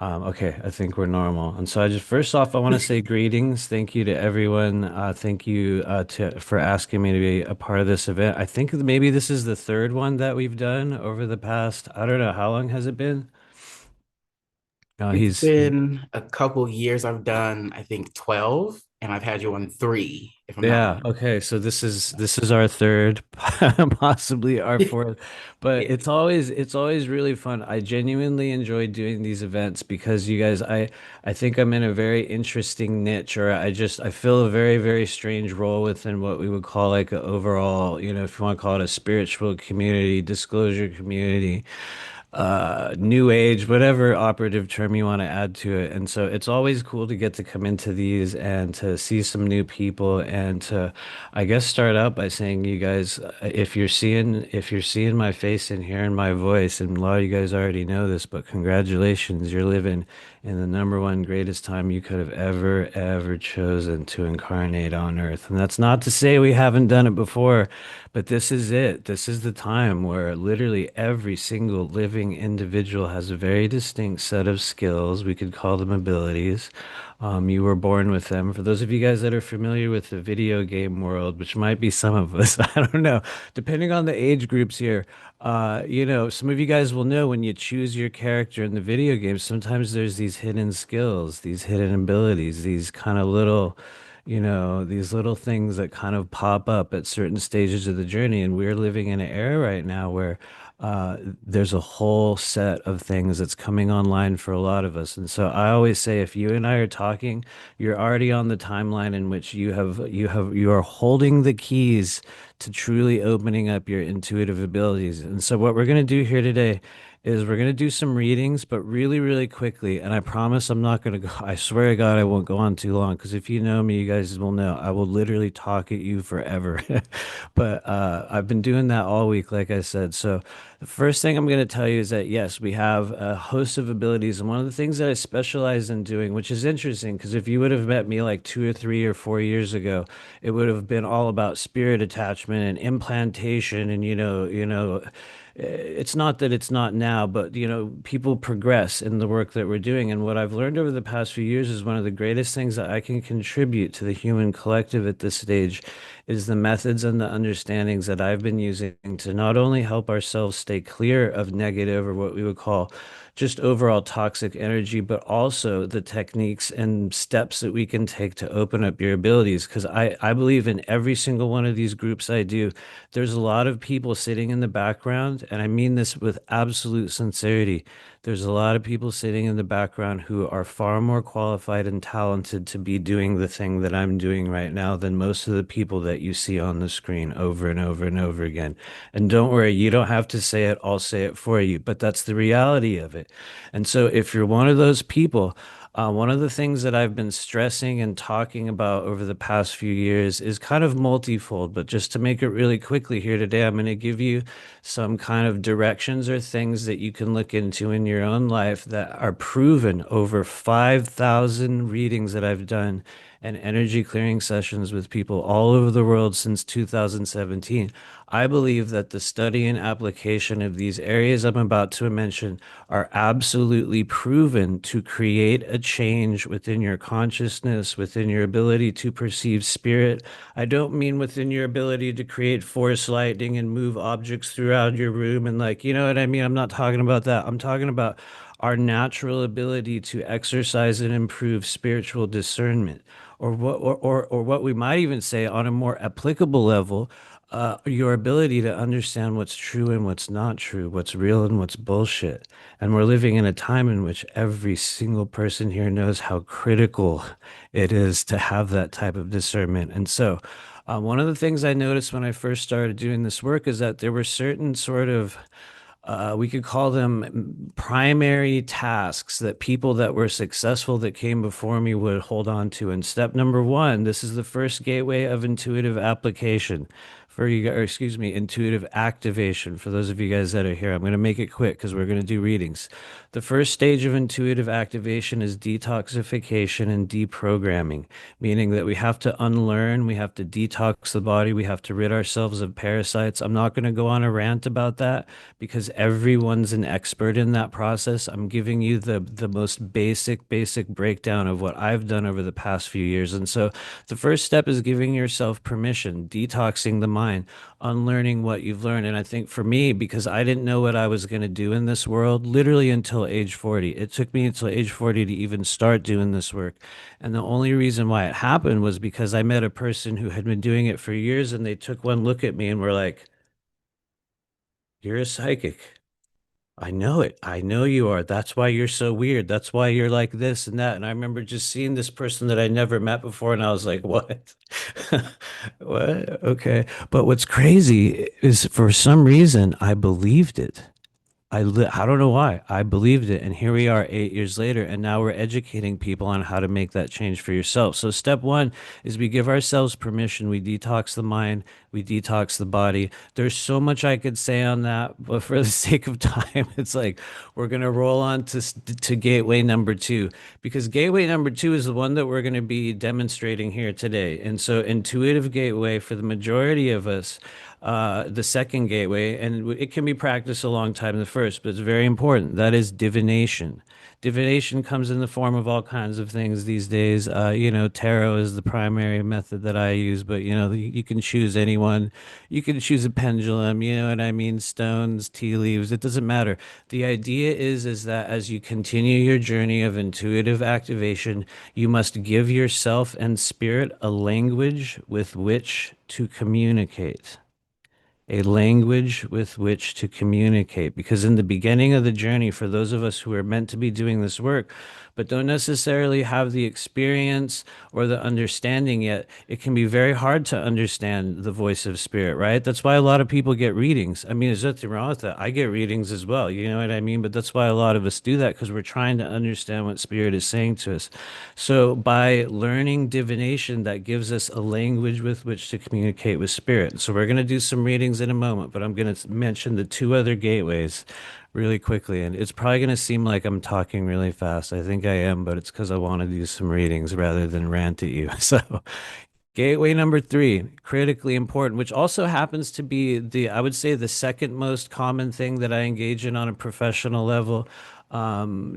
Okay, I think we're normal. And so I just first off, I want to say greetings. Thank you to everyone. Thank you for asking me to be a part of this event. I think maybe this is the third one that we've done over the past, I don't know, how long has it been? It's been a couple years. I've done, I think, 12, and I've had you on three, if I'm not Yeah, wrong. okay. So this is our third, possibly our fourth, but Yeah. it's always really fun. I genuinely enjoy doing these events because you guys, I think I'm in a very interesting niche, or I fill a very, very strange role within what we would call like an overall, if you want to call it a spiritual community, disclosure community, new age, whatever operative term you want to add to it. And so it's always cool to get to come into these and to see some new people and to, I guess, start out by saying, you guys, if you're seeing my face and hearing my voice, and a lot of you guys already know this, but congratulations, you're living in the number one greatest time you could have ever chosen to incarnate on Earth. And that's not to say we haven't done it before, but this is it. This is the time where literally every single living individual has a very distinct set of skills. We could call them abilities. You were born with them. For those of you guys that are familiar with the video game world, which might be some of us, I don't know, depending on the age groups here, some of you guys will know when you choose your character in the video games, sometimes there's these hidden skills, these hidden abilities, these kind of little these little things that kind of pop up at certain stages of the journey. And we're living in an era right now where there's a whole set of things that's coming online for a lot of us. And so I always say, if you and I are talking, you're already on the timeline in which you are holding the keys to truly opening up your intuitive abilities. And so what we're going to do here today is we're going to do some readings, but really, really quickly. And I promise I'm not going to go, I swear to God, I won't go on too long because if you know me, you guys will know I will literally talk at you forever. But I've been doing that all week, like I said. So the first thing I'm going to tell you is that yes, we have a host of abilities. And one of the things that I specialize in doing, which is interesting, because if you would have met me like 2 or 3 or 4 years ago, it would have been all about spirit attachment and implantation and it's not that it's not now, but people progress in the work that we're doing. And what I've learned over the past few years is one of the greatest things that I can contribute to the human collective at this stage is the methods and the understandings that I've been using to not only help ourselves stay clear of negative or what we would call just overall toxic energy, but also the techniques and steps that we can take to open up your abilities. Because I believe in every single one of these groups I do, there's a lot of people sitting in the background, and I mean this with absolute sincerity. There's a lot of people sitting in the background who are far more qualified and talented to be doing the thing that I'm doing right now than most of the people that you see on the screen over and over and over again. And don't worry, you don't have to say it, I'll say it for you, but that's the reality of it. And so if you're one of those people, one of the things that I've been stressing and talking about over the past few years is kind of multifold, but just to make it really quickly here today, I'm going to give you some kind of directions or things that you can look into in your own life that are proven over 5,000 readings that I've done and energy clearing sessions with people all over the world since 2017. I believe that the study and application of these areas I'm about to mention are absolutely proven to create a change within your consciousness, within your ability to perceive spirit. I don't mean within your ability to create force lightning and move objects throughout your room and like, you know what I mean? I'm not talking about that. I'm talking about our natural ability to exercise and improve spiritual discernment, or what we might even say on a more applicable level, your ability to understand what's true and what's not true, what's real and what's bullshit. And we're living in a time in which every single person here knows how critical it is to have that type of discernment. And so, one of the things I noticed when I first started doing this work is that there were certain sort of we could call them primary tasks that people that were successful that came before me would hold on to. And step number one, this is the first gateway of intuitive application. for you guys, or excuse me, intuitive activation. For those of you guys that are here, I'm going to make it quick because we're going to do readings. The first stage of intuitive activation is detoxification and deprogramming, meaning that we have to unlearn, we have to detox the body, we have to rid ourselves of parasites. I'm not going to go on a rant about that because everyone's an expert in that process. I'm giving you the most basic breakdown of what I've done over the past few years. And so the first step is giving yourself permission, detoxing the mind, unlearning what you've learned. And I think for me, because I didn't know what I was going to do in this world literally until age 40, it took me until age 40 to even start doing this work. And the only reason why it happened was because I met a person who had been doing it for years and they took one look at me and were like, "You're a psychic." I know it. I know you are. That's why you're so weird. That's why you're like this and that. And I remember just seeing this person that I never met before, and I was like, what? What? Okay. But what's crazy is for some reason, I believed it. I don't know why. I believed it. And here we are 8 years later, and now we're educating people on how to make that change for yourself. So step one is we give ourselves permission. We detox the mind, we detox the body. There's so much I could say on that, but for the sake of time, it's like we're gonna roll on to gateway number two, because gateway number two is the one that we're gonna be demonstrating here today. And so intuitive gateway for the majority of us, the second gateway, and it can be practiced a long time in the first, but it's very important. That is divination. Divination comes in the form of all kinds of things these days. Tarot is the primary method that I use, but you can choose anyone. You can choose a pendulum, you know what I mean? Stones, tea leaves, it doesn't matter. The idea is that as you continue your journey of intuitive activation, you must give yourself and spirit a language with which to communicate, a language with which to communicate. Because in the beginning of the journey, for those of us who are meant to be doing this work, but don't necessarily have the experience or the understanding yet, it can be very hard to understand the voice of spirit, right? That's why a lot of people get readings. I mean, there's nothing wrong with that. I get readings as well, you know what I mean? But that's why a lot of us do that because we're trying to understand what spirit is saying to us. So by learning divination, that gives us a language with which to communicate with spirit. So we're going to do some readings in a moment, but I'm going to mention the two other gateways really quickly. And it's probably going to seem like I'm talking really fast. I think I am, but it's because I want to do some readings rather than rant at you. So gateway number three, critically important, which also happens to be I would say, the second most common thing that I engage in on a professional level.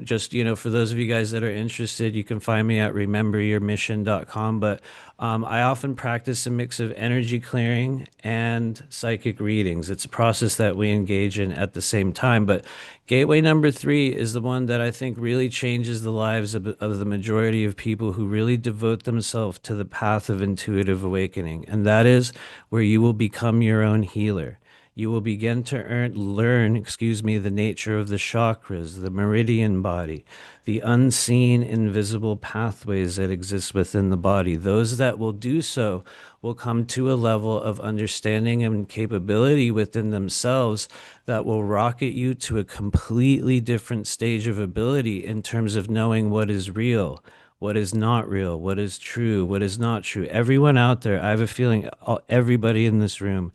Just, for those of you guys that are interested, you can find me at rememberyourmission.com. But I often practice a mix of energy clearing and psychic readings. It's a process that we engage in at the same time. But gateway number three is the one that I think really changes the lives of the majority of people who really devote themselves to the path of intuitive awakening. And that is where you will become your own healer. You will begin to learn, the nature of the chakras, the meridian body, the unseen, invisible pathways that exist within the body. Those that will do so will come to a level of understanding and capability within themselves that will rocket you to a completely different stage of ability in terms of knowing what is real, what is not real, what is true, what is not true. Everyone out there, I have a feeling everybody in this room,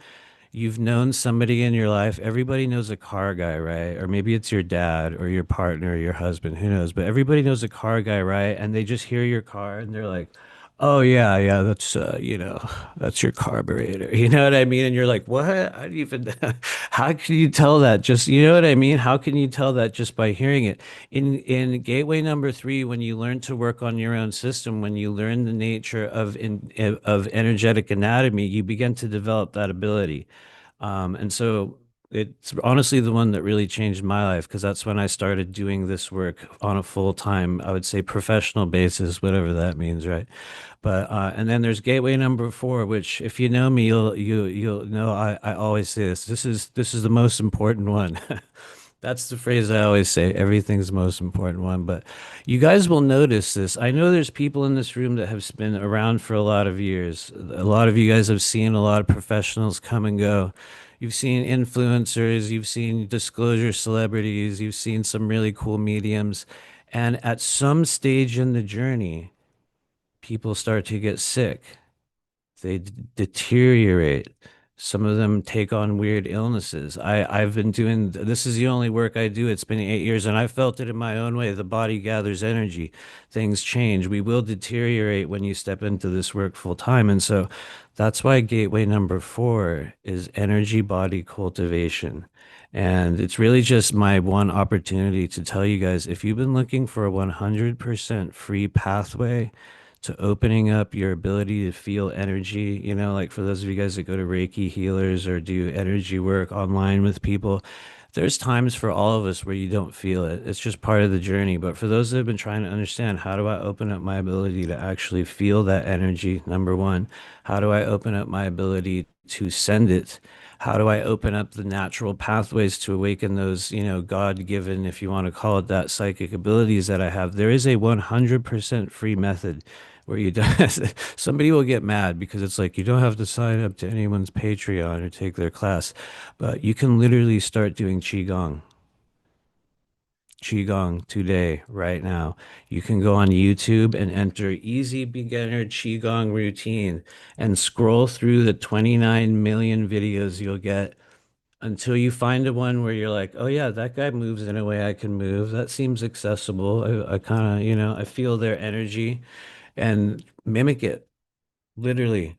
you've known somebody in your life. Everybody knows a car guy, right? Or maybe it's your dad or your partner or your husband, who knows? But everybody knows a car guy, right? And they just hear your car and they're like, "Oh yeah, yeah, that's your carburetor." You know what I mean? And you're like, "What? I don't even how can you tell that? Just, you know what I mean? How can you tell that just by hearing it?" In gateway number three, when you learn to work on your own system, when you learn the nature of energetic anatomy, you begin to develop that ability. And so it's honestly the one that really changed my life because that's when I started doing this work on a full time, I would say, professional basis, whatever that means, right? But and then there's gateway number four, which if you know me, you'll know I always say this. This is the most important one. That's the phrase I always say. Everything's the most important one. But you guys will notice this. I know there's people in this room that have been around for a lot of years. A lot of you guys have seen a lot of professionals come and go. You've seen influencers, you've seen disclosure celebrities, you've seen some really cool mediums. And at some stage in the journey, people start to get sick. They deteriorate. Some of them take on weird illnesses. I've been doing this is the only work I do. It's been 8 years and I felt it in my own way. The body gathers energy. Things change. We will deteriorate when you step into this work full time. And so that's why gateway number 4 is energy body cultivation. And it's really just my one opportunity to tell you guys if you've been looking for a 100% free pathway to opening up your ability to feel energy, like for those of you guys that go to Reiki healers or do energy work online with people, there's times for all of us where you don't feel it. It's just part of the journey. But for those that have been trying to understand, how do I open up my ability to actually feel that energy? Number one, how do I open up my ability to send it? How do I open up the natural pathways to awaken those, God-given, if you want to call it that, psychic abilities that I have? There is a 100% free method where you don't, somebody will get mad because it's like you don't have to sign up to anyone's Patreon or take their class, but you can literally start doing Qigong today, right now. You can go on YouTube and enter easy beginner Qigong routine and scroll through the 29 million videos you'll get until you find a one where you're like, oh yeah, that guy moves in a way I can move. That seems accessible. I kind of, I feel their energy and mimic it. Literally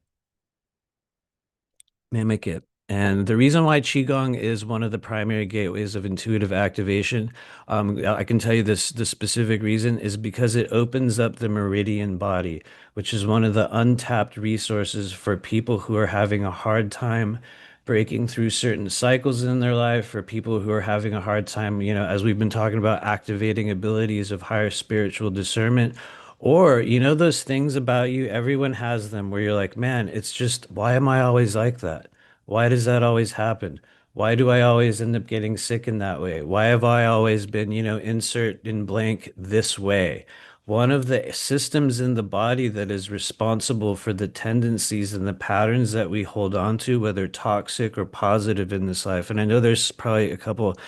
mimic it. And the reason why Qigong is one of the primary gateways of intuitive activation, I can tell you this, the specific reason is because it opens up the meridian body, which is one of the untapped resources for people who are having a hard time breaking through certain cycles in their life, for people who are having a hard time, as we've been talking about, activating abilities of higher spiritual discernment. Or, those things about you, everyone has them where you're like, man, it's just, why am I always like that? Why does that always happen? Why do I always end up getting sick in that way? Why have I always been, insert in blank this way? One of the systems in the body that is responsible for the tendencies and the patterns that we hold on to, whether toxic or positive in this life. And I know there's probably a couple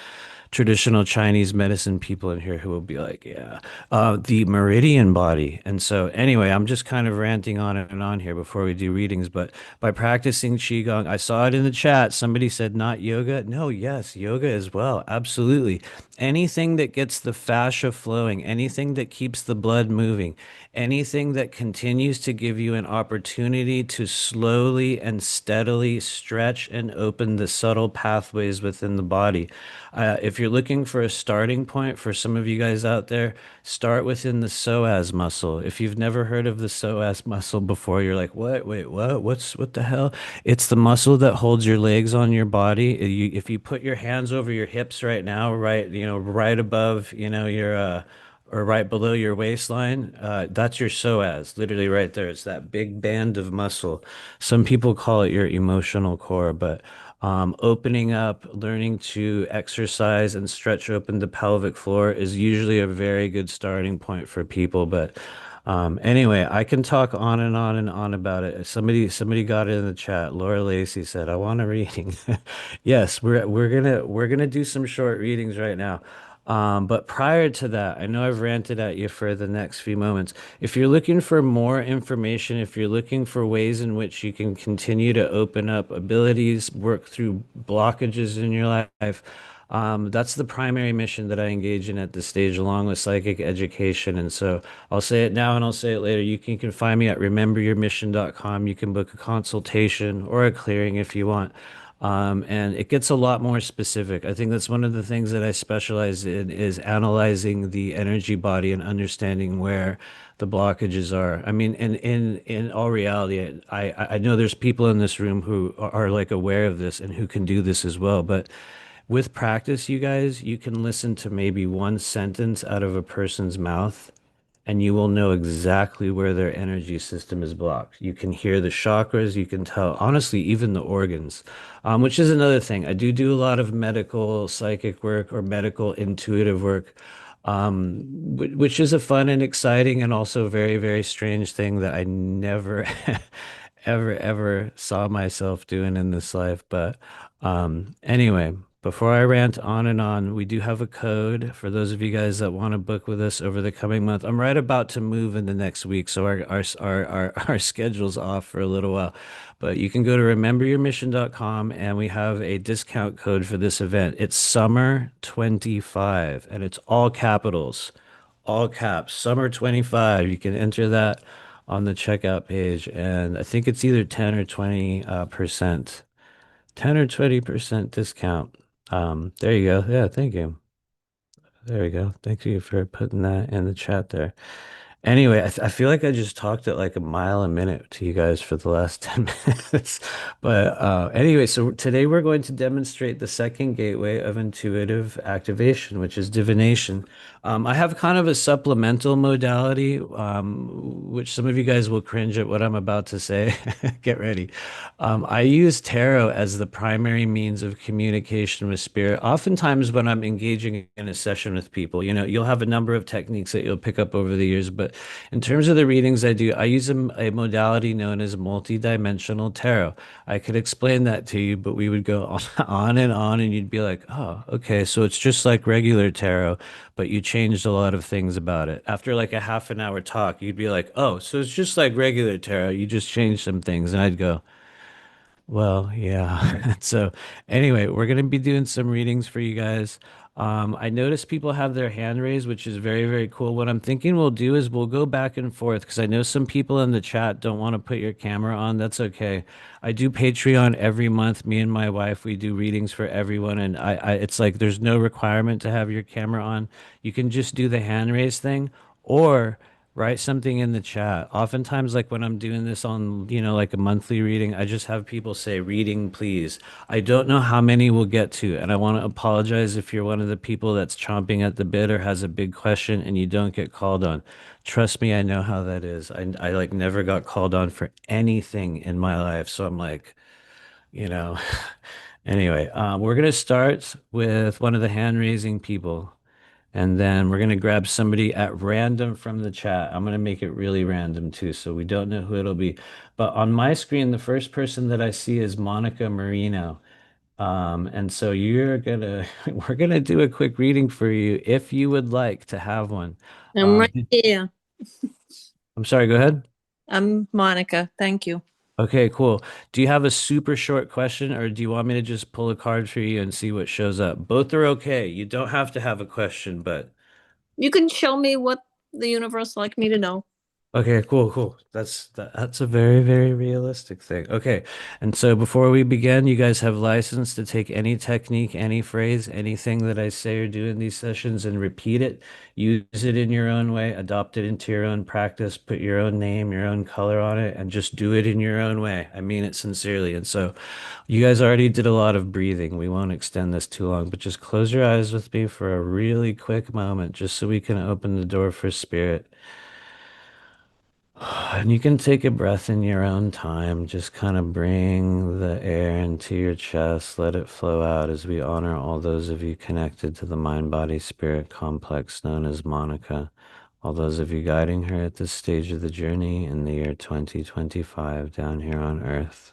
traditional Chinese medicine people in here who will be like, yeah, the meridian body. And so, anyway, I'm just kind of ranting on and on here before we do readings. But by practicing Qigong, I saw it in the chat. Somebody said not yoga. No, yes, yoga as well. Absolutely. Anything that gets the fascia flowing, anything that keeps the blood moving, anything that continues to give you an opportunity to slowly and steadily stretch and open the subtle pathways within the body. If you're looking for a starting point for some of you guys out there, start within the psoas muscle. If you've never heard of the psoas muscle before, you're like, what? Wait, what? What the hell? It's the muscle that holds your legs on your body. If you put your hands over your hips right now, right, right above, or right below your waistline, that's your psoas, literally right there. It's that big band of muscle. Some people call it your emotional core, but opening up, learning to exercise and stretch open the pelvic floor is usually a very good starting point for people. But anyway, I can talk on and on and on about it. Somebody got it in the chat. Laura Lacey said, "I want a reading." Yes, we're gonna do some short readings right now. But prior to that, I know I've ranted at you for the next few moments. If you're looking for more information, if you're looking for ways in which you can continue to open up abilities, work through blockages in your life, that's the primary mission that I engage in at this stage, along with psychic education. And so I'll say it now and I'll say it later. You can find me at rememberyourmission.com. You can book a consultation or a clearing if you want. And it gets a lot more specific. I think that's one of the things that I specialize in is analyzing the energy body and understanding where the blockages are. I mean, in all reality, I know there's people in this room who are like aware of this and who can do this as well. But with practice, you guys, you can listen to maybe one sentence out of a person's mouth and you will know exactly where their energy system is blocked. You can hear the chakras, you can tell, honestly, even the organs, which is another thing. I do a lot of medical psychic work or medical intuitive work, which is a fun and exciting and also very, very strange thing that I never, ever saw myself doing in this life. But anyway. Before I rant on and on, we do have a code for those of you guys that want to book with us over the coming month. I'm right about to move in the next week, so our schedule's off for a little while. But you can go to rememberyourmission.com and we have a discount code for this event. It's summer 25 and it's all capitals, all caps, summer 25. You can enter that on the checkout page, and I think it's either 10 or 20 percent. 10 or 20% discount. There you go. Yeah, thank you. There we go. Thank you for putting that in the chat there. Anyway, I feel like I just talked at like a mile a minute to you guys for the last 10 minutes. But anyway, so today we're going to demonstrate the second gateway of intuitive activation, which is divination. I have kind of a supplemental modality, which some of you guys will cringe at what I'm about to say. Get ready. I use tarot as the primary means of communication with spirit. Oftentimes, when I'm engaging in a session with people, you'll have a number of techniques that you'll pick up over the years. But in terms of the readings I do, I use a modality known as multidimensional tarot. I could explain that to you, but we would go on, and you'd be like, oh, okay, so it's just like regular tarot, but you changed a lot of things about it. After like a half an hour talk, you'd be like, oh, so it's just like regular tarot. You just changed some things. And I'd go, well, yeah. So anyway, we're going to be doing some readings for you guys. I noticed people have their hand raised, which is very, very cool. What I'm thinking we'll do is we'll go back and forth because I know some people in the chat don't want to put your camera on. That's okay. I do Patreon every month. Me and my wife, we do readings for everyone, and it's like there's no requirement to have your camera on. You can just do the hand raise thing, or write something in the chat. Oftentimes, like when I'm doing this on, like a monthly reading, I just have people say, reading, please. I don't know how many we'll get to, and I want to apologize if you're one of the people that's chomping at the bit or has a big question and you don't get called on. Trust me, I know how that is. I like never got called on for anything in my life. So I'm like, you know, anyway, we're going to start with one of the hand raising people. And then we're going to grab somebody at random from the chat. I'm going to make it really random too, so we don't know who it'll be. But on my screen, the first person that I see is Monica Marino. And so we're gonna do a quick reading for you if you would like to have one. I'm right here. I'm sorry, go ahead. I'm Monica. Thank you. Okay, cool. Do you have a super short question, or do you want me to just pull a card for you and see what shows up? Both are okay. You don't have to have a question, but You can show me what the universe like me to know. okay, cool, cool. That's a very, very realistic thing. Okay. And so before we begin, you guys have license to take any technique, any phrase, anything that I say or do in these sessions and repeat it. Use it in your own way, adopt it into your own practice, put your own name, your own color on it, and just do it in your own way. I mean it sincerely. And so you guys already did a lot of breathing. We won't extend this too long, but just close your eyes with me for a really quick moment, just so we can open the door for spirit. And you can take a breath in your own time. Just kind of bring the air into your chest. Let it flow out as we honor all those of you connected to the mind body spirit complex known as Monica. All those of you guiding her at this stage of the journey in the year 2025 down here on Earth.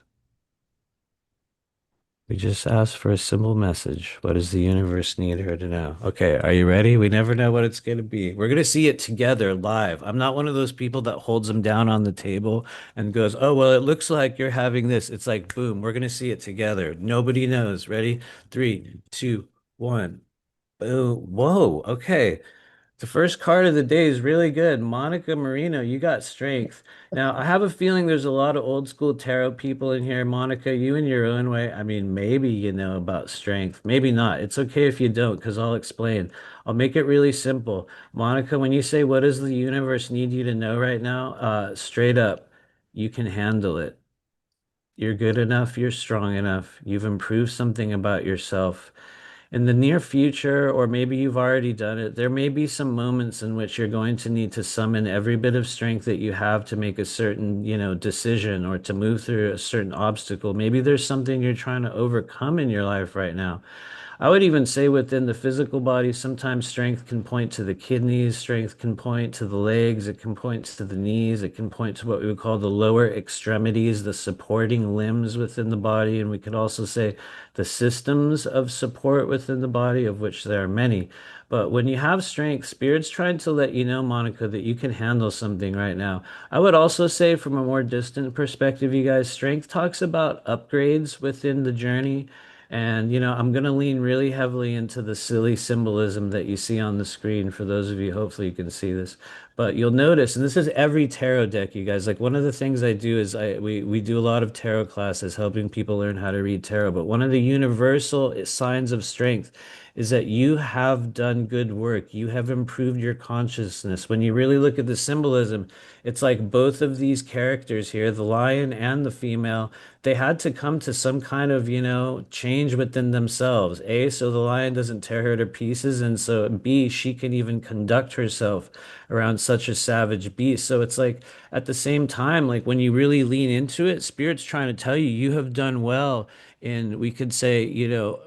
We just asked for a simple message. What does the universe need her to know? Okay, are you ready? We never know what it's going to be. We're going to see it together live. I'm not one of those people that holds them down on the table and goes, oh, well, it looks like you're having this. It's like, boom, we're going to see it together. Nobody knows. Ready? 3, 2, 1. Boom. Whoa. Okay. The first card of the day is really good. Monica Marino, you got strength. Now, I have a feeling there's a lot of old school tarot people in here. Monica, you in your own way. I mean, maybe you know about strength. Maybe not. It's okay if you don't, because I'll explain. I'll make it really simple. Monica, when you say, what does the universe need you to know right now? Straight up, you can handle it. You're good enough. You're strong enough. You've improved something about yourself in the near future, or maybe you've already done it, there may be some moments in which you're going to need to summon every bit of strength that you have to make a certain, decision or to move through a certain obstacle. Maybe there's something you're trying to overcome in your life right now. I would even say within the physical body, sometimes strength can point to the kidneys, strength can point to the legs, it can point to the knees, it can point to what we would call the lower extremities, the supporting limbs within the body. And we could also say the systems of support within the body, of which there are many. But when you have strength, Spirit's trying to let you know, Monica, that you can handle something right now. I would also say, from a more distant perspective, you guys, strength talks about upgrades within the journey. And, I'm going to lean really heavily into the silly symbolism that you see on the screen for those of you, hopefully you can see this. But you'll notice, and this is every tarot deck, you guys, like one of the things I do is we do a lot of tarot classes helping people learn how to read tarot. But one of the universal signs of strength is that you have done good work. You have improved your consciousness. When you really look at the symbolism, it's like both of these characters here, the lion and the female, they had to come to some kind of, change within themselves. A, so the lion doesn't tear her to pieces, and so B, she can even conduct herself around such a savage beast. So it's like at the same time, like when you really lean into it, Spirit's trying to tell you you have done well in, we could say,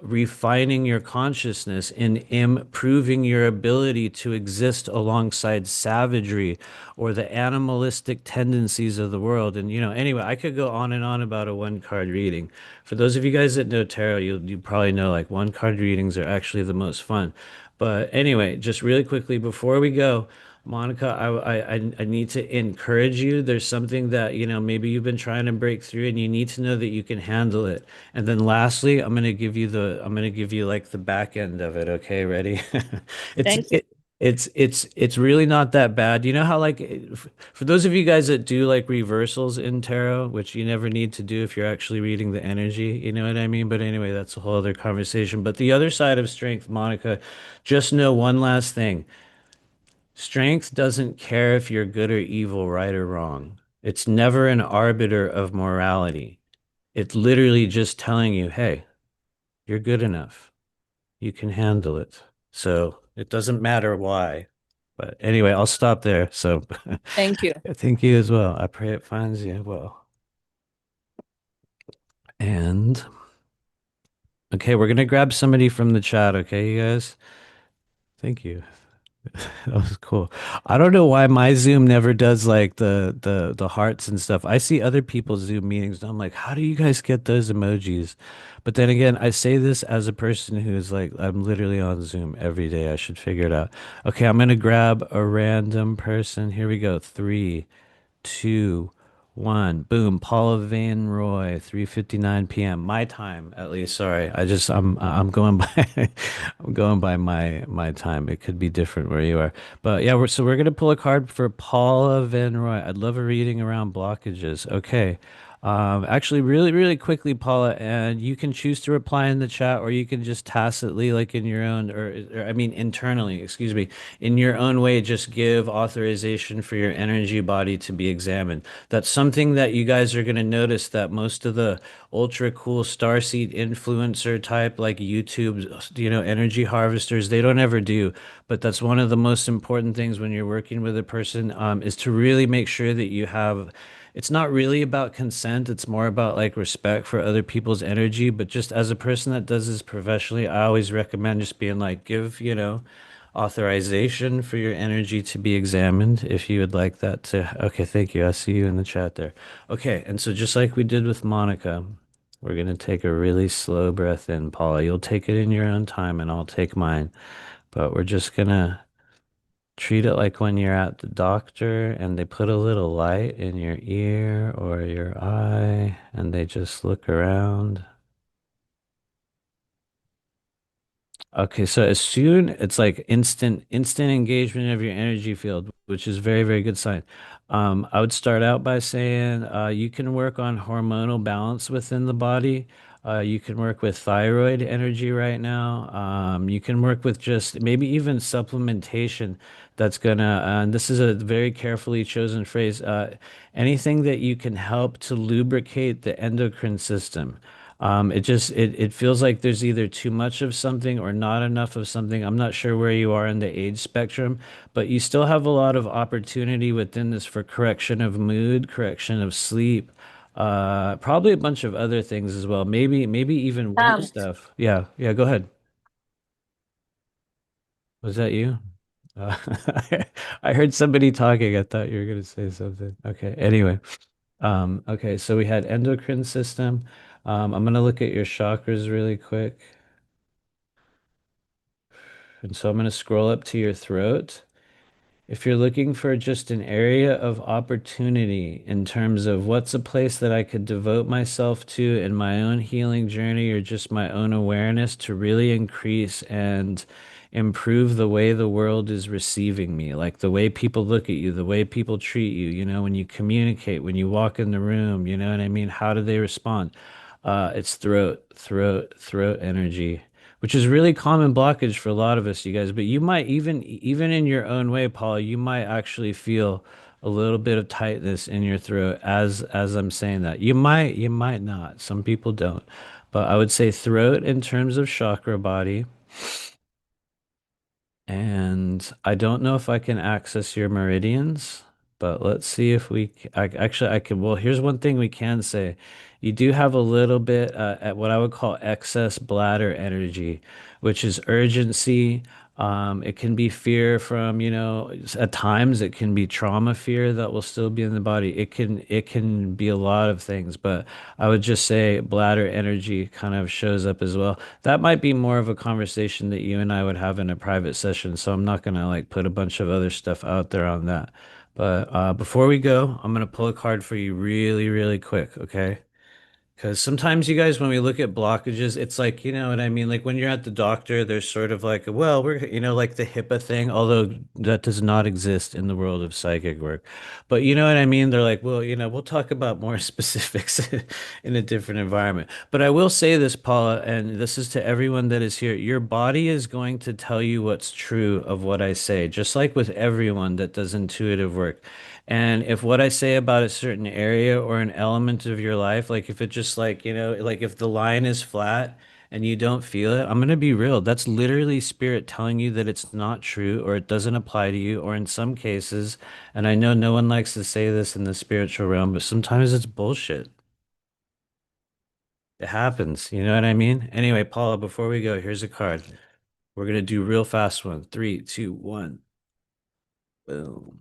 refining your consciousness and improving your ability to exist alongside savagery or the animalistic tendencies of the world. And, anyway, I could go on and on about a one card reading. For those of you guys that know tarot, you probably know like one card readings are actually the most fun. But anyway, just really quickly before we go, Monica, I need to encourage you. There's something that, maybe you've been trying to break through and you need to know that you can handle it. And then lastly, I'm going to give you like the back end of it. Okay, ready? It's Thank you. it's really not that bad. You know how like for those of you guys that do like reversals in tarot, which you never need to do if you're actually reading the energy, you know what I mean? But anyway, that's a whole other conversation. But the other side of strength, Monica, just know one last thing. Strength doesn't care if you're good or evil, right or wrong. It's never an arbiter of morality. It's literally just telling you, hey, you're good enough. You can handle it. So it doesn't matter why. But anyway, I'll stop there. So Thank you. thank you as well. I pray it finds you well. And okay, we're gonna grab somebody from the chat, okay, you guys? Thank you. That was cool. I don't know why my Zoom never does like the hearts and stuff. I see other people's Zoom meetings and I'm like, how do you guys get those emojis? But then again, I say this as a person who's like, I'm literally on Zoom every day. I should figure it out. Okay, I'm gonna grab a random person. Here we go. Three, two, one. Boom. Paula Van Roy, 3:59 p.m. My time, at least. Sorry. I'm going by I'm going by my time. It could be different where you are. But yeah, we're gonna pull a card for Paula Van Roy. I'd love a reading around blockages. Okay. Actually, really, really quickly, Paula, and you can choose to reply in the chat, or you can just tacitly, like in your own, or I mean, internally, excuse me, in your own way, just give authorization for your energy body to be examined. That's something that you guys are going to notice that most of the ultra cool starseed influencer type, like YouTube, energy harvesters, they don't ever do. But that's one of the most important things when you're working with a person, is to really make sure that you have it's not really about consent. It's more about like respect for other people's energy. But just as a person that does this professionally, I always recommend just being like, give, authorization for your energy to be examined if you would like that to. Okay, thank you. I see you in the chat there. Okay, and so just like we did with Monica, we're gonna take a really slow breath in, Paula. You'll take it in your own time and I'll take mine. But we're just gonna treat it like when you're at the doctor and they put a little light in your ear or your eye and they just look around. Okay, so as soon it's like instant engagement of your energy field, which is very, very good sign. I would start out by saying you can work on hormonal balance within the body. You can work with thyroid energy right now. You can work with just maybe even supplementation that's gonna, and this is a very carefully chosen phrase, anything that you can help to lubricate the endocrine system. It feels like there's either too much of something or not enough of something. I'm not sure where you are in the age spectrum, but you still have a lot of opportunity within this for correction of mood, correction of sleep, probably a bunch of other things as well. Maybe even weight Um, stuff. Yeah, yeah, go ahead. Was that you? Uh, I heard somebody talking. I thought you were going to say something. Okay. Anyway, okay. So we had endocrine system. I'm going to look at your chakras really quick. And so I'm going to scroll up to your throat. If you're looking for just an area of opportunity in terms of what's a place that I could devote myself to in my own healing journey or just my own awareness to really increase and improve the way the world is receiving me, like the way people look at you, the way people treat you, when you communicate, when you walk in the room, you know what I mean? How do they respond? It's throat energy, which is really common blockage for a lot of us, you guys. But you might even in your own way, Paula, you might actually feel a little bit of tightness in your throat as I'm saying that. You might not. Some people don't. But I would say throat in terms of chakra body. And I don't know if I can access your meridians, but let's see if actually I can. Well, here's one thing we can say. You do have a little bit at what I would call excess bladder energy, which is urgency. It can be fear from, at times it can be trauma fear that will still be in the body. It can be a lot of things, but I would just say bladder energy kind of shows up as well. That might be more of a conversation that you and I would have in a private session, so I'm not gonna like put a bunch of other stuff out there on that. But before we go, I'm gonna pull a card for you really, really quick, okay? Because sometimes you guys, when we look at blockages, it's like, you know what I mean? Like when you're at the doctor, there's sort of like, well, like the HIPAA thing, although that does not exist in the world of psychic work. But you know what I mean? They're like, well, we'll talk about more specifics in a different environment. But I will say this, Paula, and this is to everyone that is here. Your body is going to tell you what's true of what I say, just like with everyone that does intuitive work. And if what I say about a certain area or an element of your life, like if it just like, like if the line is flat and you don't feel it, I'm going to be real. That's literally spirit telling you that it's not true or it doesn't apply to you, or in some cases, and I know no one likes to say this in the spiritual realm, but sometimes it's bullshit. It happens. You know what I mean? Anyway, Paula, before we go, here's a card. We're going to do real fast one. Three, two, one. Boom.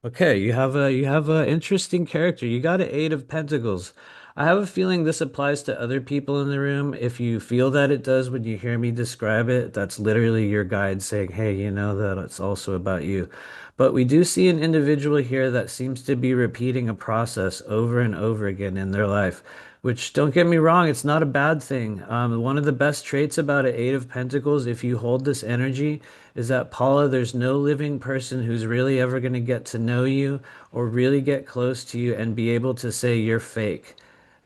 Okay, you have a interesting character. You got an Eight of Pentacles. I have a feeling this applies to other people in the room. If you feel that it does when you hear me describe it, that's literally your guide saying, "Hey, you know that it's also about you." But we do see an individual here that seems to be repeating a process over and over again in their life, which don't get me wrong, it's not a bad thing. One of the best traits about an Eight of Pentacles, if you hold this energy, is that Paula, there's no living person who's really ever going to get to know you or really get close to you and be able to say you're fake.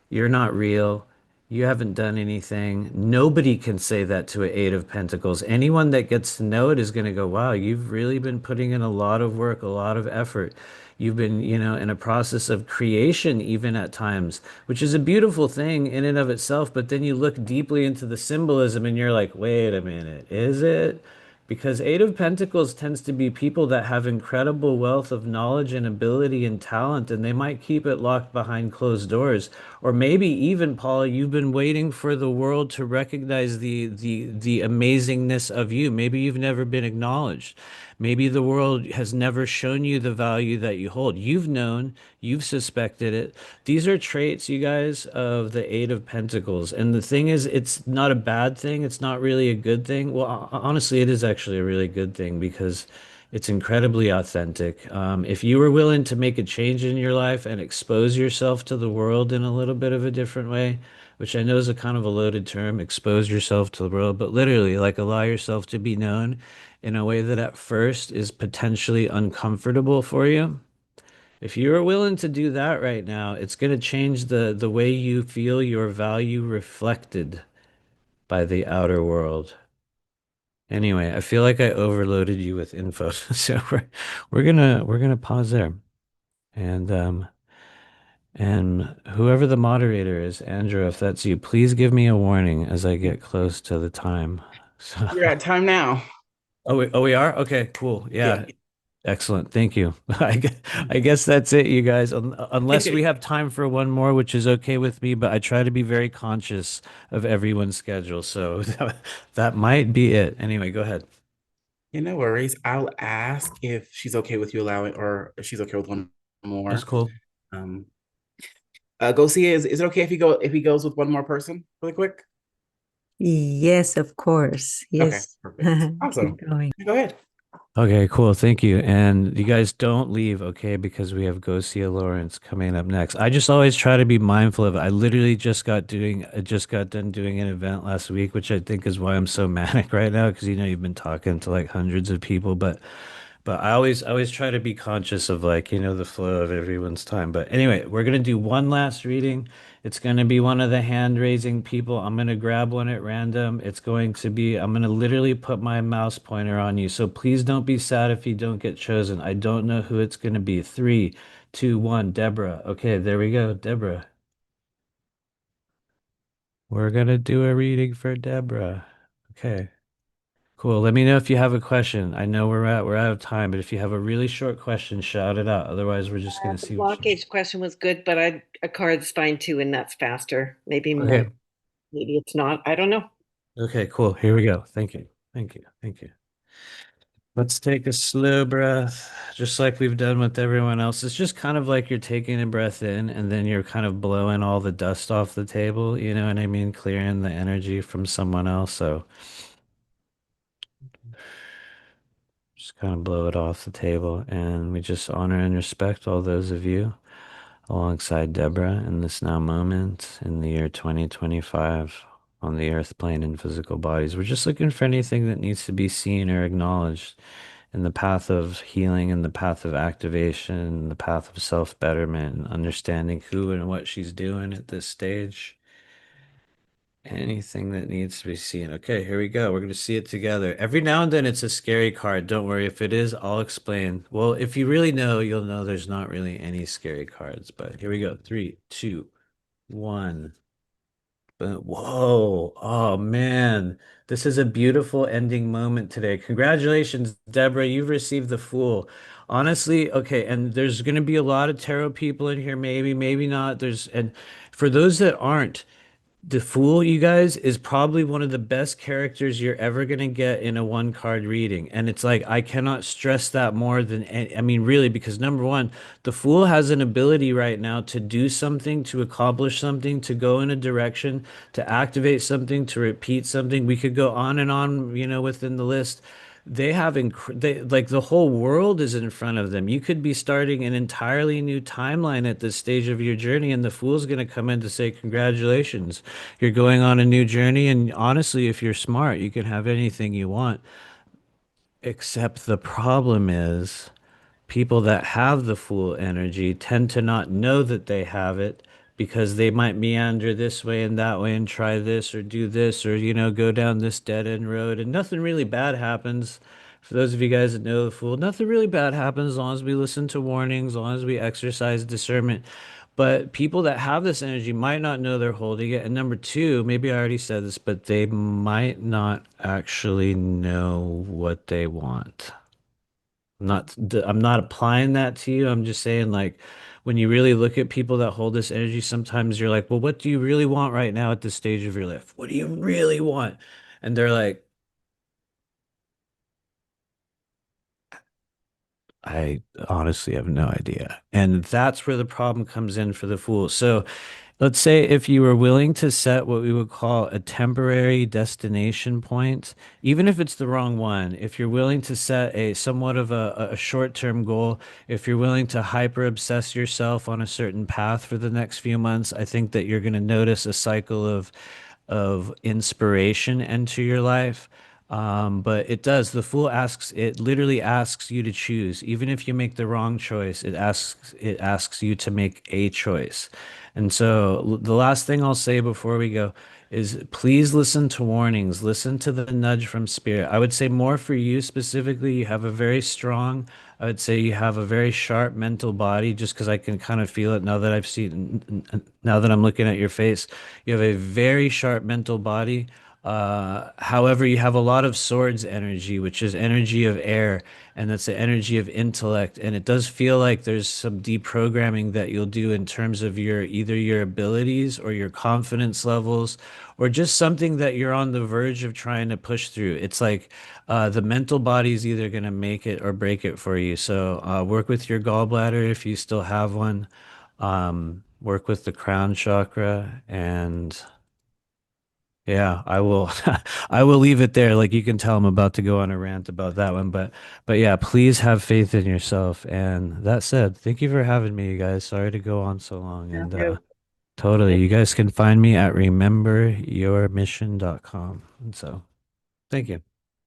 You're not real. You haven't done anything. Nobody can say that to an Eight of Pentacles. Anyone that gets to know it is going to go, wow, you've really been putting in a lot of work, a lot of effort. You've been, in a process of creation, even at times, which is a beautiful thing in and of itself. But then you look deeply into the symbolism and you're like, wait a minute, is it? Because Eight of Pentacles tends to be people that have incredible wealth of knowledge and ability and talent, and they might keep it locked behind closed doors. Or maybe even, Paula, you've been waiting for the world to recognize the amazingness of you. Maybe you've never been acknowledged. Maybe the world has never shown you the value that you hold. You've known, you've suspected it. These are traits, you guys, of the Eight of Pentacles. And the thing is, it's not a bad thing. It's not really a good thing. Well, honestly, it is actually a really good thing because it's incredibly authentic. If you were willing to make a change in your life and expose yourself to the world in a little bit of a different way, which I know is a kind of a loaded term, expose yourself to the world, but literally, like, allow yourself to be known in a way that at first is potentially uncomfortable for you. If you're willing to do that right now, it's going to change the way you feel your value reflected by the outer world. Anyway, I feel like I overloaded you with info, so we're gonna pause there. And and whoever the moderator is, Andrew, if that's you, please give me a warning as I get close to the time. So, You're at time now. oh, we are? Okay, cool. Yeah. Yeah, excellent. Thank you. I guess that's it, you guys. Unless we have time for one more, which is okay with me, but I try to be very conscious of everyone's schedule. So that might be it. Anyway, go ahead. Yeah, no worries. I'll ask if she's okay with you allowing, or if she's okay with one That's more. cool. Um, Go see it. Is it okay if he goes with one more person really quick? Yes, of course. Okay, Yes. perfect. Keep Awesome. going. Go ahead. Okay, cool. Thank you. And you guys don't leave, okay? Because we have Gosia Lawrence coming up next. I just always try to be mindful of it. I literally I just got done doing an event last week, which I think is why I'm so manic right now, because you've been talking to like hundreds of people, but I always try to be conscious of like, the flow of everyone's time. But anyway, we're gonna do one last reading. It's gonna be one of the hand raising people. I'm gonna grab one at random. I'm gonna literally put my mouse pointer on you. So please don't be sad if you don't get chosen. I don't know who it's gonna be. Three, two, one, Deborah. Okay, there we go, Deborah. We're gonna do a reading for Deborah. Okay. Cool. Let me know if you have a question. I know we're out of time, but if you have a really short question, shout it out. Otherwise, we're just gonna The see what you. blockage question was good, but a card's fine too, and that's faster. Maybe more. Okay. Maybe it's not. I don't know. Okay, cool. Here we go. Thank you. Thank you. Thank you. Let's take a slow breath, just like we've done with everyone else. It's just kind of like you're taking a breath in and then you're kind of blowing all the dust off the table, you know what I mean? Clearing the energy from someone else. So just kind of blow it off the table. And we just honor and respect all those of you alongside Deborah in this now moment in the year 2025 on the earth plane in physical bodies. We're just looking for anything that needs to be seen or acknowledged in the path of healing, in the path of activation, in the path of self-betterment, and understanding who and what she's doing at this stage. Anything that needs to be seen. Okay, here we go. We're going to see it together. Every now and then it's a scary card. Don't worry. If it is, I'll explain. Well, if you really know, you'll know there's not really any scary cards. But here we go. Three, two, one. But whoa. Oh man. This is a beautiful ending moment today. Congratulations, Deborah. You've received the Fool. Honestly, okay, and there's going to be a lot of tarot people in here, maybe, maybe not. And for those that aren't, the Fool, you guys, is probably one of the best characters you're ever going to get in a one card reading. And it's like, I cannot stress that more than, I mean, really, because number one, the Fool has an ability right now to do something, to accomplish something, to go in a direction, to activate something, to repeat something. We could go on and on, within the list. Like the whole world is in front of them. You could be starting an entirely new timeline at this stage of your journey, and the Fool's going to come in to say, congratulations, you're going on a new journey. And honestly, if you're smart, you can have anything you want. Except the problem is people that have the Fool energy tend to not know that they have it because they might meander this way and that way and try this or do this or, go down this dead end road and nothing really bad happens. For those of you guys that know the Fool, nothing really bad happens as long as we listen to warnings, as long as we exercise discernment. But people that have this energy might not know they're holding it. And number two, maybe I already said this, but they might not actually know what they want. I'm not applying that to you. I'm just saying like when you really look at people that hold this energy, sometimes you're like, well, what do you really want right now at this stage of your life? What do you really want? And they're like, I honestly have no idea. And that's where the problem comes in for the Fool. So let's say if you were willing to set what we would call a temporary destination point, even if it's the wrong one, if you're willing to set a somewhat of a short-term goal, if you're willing to hyper obsess yourself on a certain path for the next few months, I think that you're going to notice a cycle of inspiration enter your life. But the Fool it literally asks you to choose. Even if you make the wrong choice, it asks you to make a choice. And so the last thing I'll say before we go is please listen to warnings, listen to the nudge from spirit. I would say more for you specifically, you have a very strong, I would say you have a very sharp mental body just because I can kind of feel it now that now that I'm looking at your face. You have a very sharp mental body. However, you have a lot of swords energy, which is energy of air, and that's the energy of intellect. And it does feel like there's some deprogramming that you'll do in terms of your either your abilities or your confidence levels, or just something that you're on the verge of trying to push through. It's like the mental body's either going to make it or break it for you. So work with your gallbladder if you still have one. Work with the crown chakra and. Yeah, I will I will leave it there. Like you can tell I'm about to go on a rant about that one, but yeah, please have faith in yourself. And that said, thank you for having me, you guys. Sorry to go on so long Thank and you. totally. You guys can find me at rememberyourmission.com. And so, thank you.